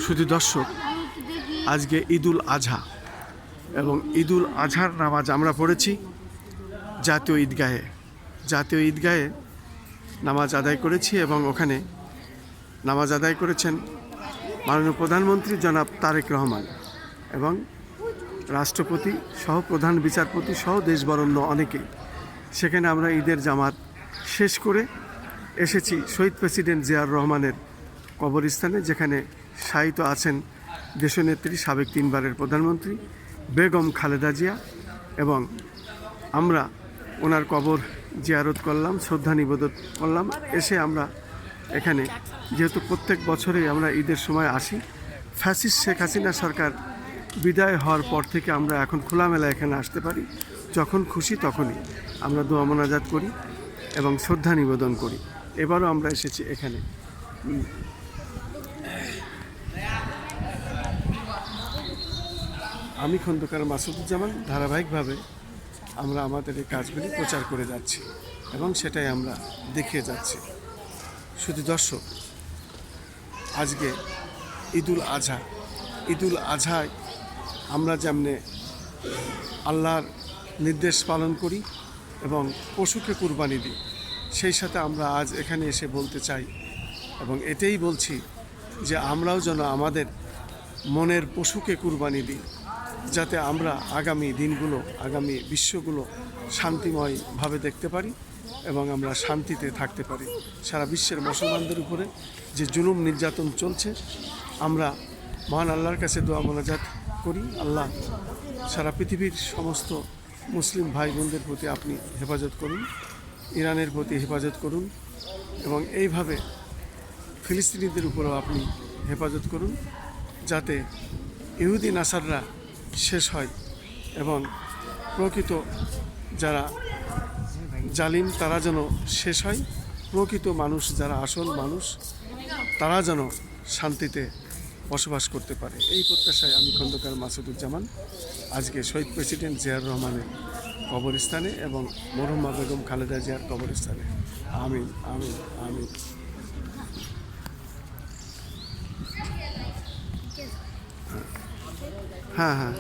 শুধু দর্শক, আজকে ঈদুল আজহা এবং ঈদুল আজহার নামাজ আমরা পড়েছি জাতীয় ঈদগাহে নামাজ আদায় করেছি এবং ওখানে নামাজ আদায় করেছেন মাননীয় প্রধানমন্ত্রী জনাব তারেক রহমান এবং রাষ্ট্রপতি সহ প্রধান বিচারপতি সহ দেশ বরেণ্য অনেকেই। সেখানে আমরা ঈদের জামাত শেষ করে এসেছি শহীদ প্রেসিডেন্ট জিয়াউর রহমানের কবরস্থানে, যেখানে শায়িত আছেন দেশনেত্রী সাবেক 3 বারের প্রধানমন্ত্রী বেগম খালেদা জিয়া, এবং আমরা ওনার কবর জিয়ারত করলাম, শ্রদ্ধা নিবেদন করলাম। এসে আমরা এখানে, যেহেতু প্রত্যেক বছরেই আমরা ঈদের সময় আসি, ফ্যাসিস্ট শেখ হাসিনা সরকার বিদায় হওয়ার পর থেকে আমরা এখন খোলামেলা এখানে আসতে পারি, যখন খুশি তখনই আমরা দোয়া মোনাজাত করি এবং শ্রদ্ধা নিবেদন করি। এবারও আমরা এসেছি এখানে। আমি খন্দকার মাসুদুজ্জামান। ধারাবাহিকভাবে আমরা আমাদের এই কাজগুলি প্রচার করে যাচ্ছি এবং সেটাই আমরা দেখিয়ে যাচ্ছি। শুধু দর্শক, আজকে ঈদুল আজহায় আমরা যেমনে আল্লাহর নির্দেশ পালন করি এবং পশুকে কুরবানি দিই, সেই সাথে আমরা আজ এখানে এসে বলতে চাই এবং এটাই বলছি যে আমরাও যেন আমাদের মনের পশুকে কুরবানি দিই, যাতে আমরা আগামী দিনগুলো, আগামী বিশ্বগুলো শান্তিময়ভাবে দেখতে পারি এবং আমরা শান্তিতে থাকতে পারি। সারা বিশ্বের মুসলমানদের উপরে যে জুলুম নির্যাতন চলছে, আমরা মহান আল্লাহর কাছে দোয়া মোনাজাত করি, আল্লাহ সারা পৃথিবীর সমস্ত মুসলিম ভাই বোনদের প্রতি আপনি হেফাজত করুন, ইরানের প্রতি হেফাজত করুন এবং এইভাবে ফিলিস্তিনিদের উপরেও আপনি হেফাজত করুন, যাতে ইহুদি নাসাররা শেষ হয় এবং প্রকৃত যারা জালিম তারা যেন শেষ হয়, প্রকৃত মানুষ যারা আসল মানুষ তারা যেন শান্তিতে বসবাস করতে পারে। এই প্রত্যাশায় আমি খন্দকার মাসুদুজ্জামান আজকে শহীদ প্রেসিডেন্ট জিয়াউর রহমানের কবরস্থানে এবং মরহুমা বেগম খালেদা জিয়ার কবরস্থানে। আমিন আমিন আমিন। হ্যাঁ হ্যাঁ।